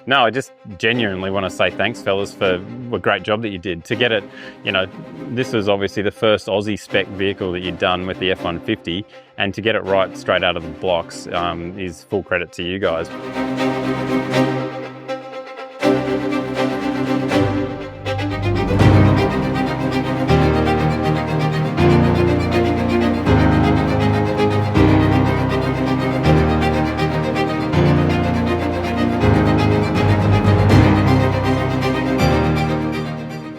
No, I just genuinely want to say thanks, fellas, for a great job that you did. To get it, you know, this was obviously the first Aussie spec vehicle that you'd done with the F-150, and to get it right straight out of the blocks is full credit to you guys.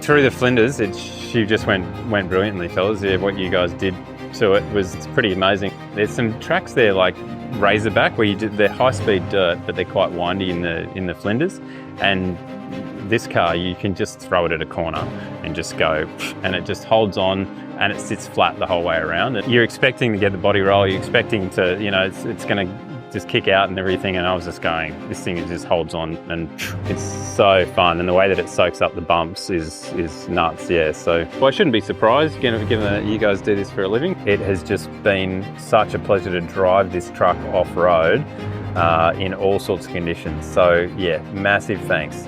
Through the flinders, she just went brilliantly, fellas. Yeah, what you guys did to it was pretty amazing. There's some tracks there like Razorback where they're high-speed dirt, but they're quite windy in the flinders. And this car, you can just throw it at a corner and just go, and it just holds on and it sits flat the whole way around. You're expecting to get the body roll. You're expecting to, you know, it's going to just kick out and everything, and I was just going, this thing just holds on, and it's so fun, and the way that it soaks up the bumps is nuts. Yeah, so well, I shouldn't be surprised given that you guys do this for a living. It has just been such a pleasure to drive this truck off-road in all sorts of conditions. So yeah, massive thanks.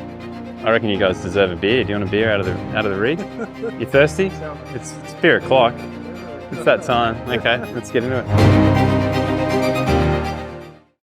I reckon you guys deserve a beer. Do you want a beer out of the rig? You thirsty? It's beer o'clock. It's that time. Okay, let's get into it.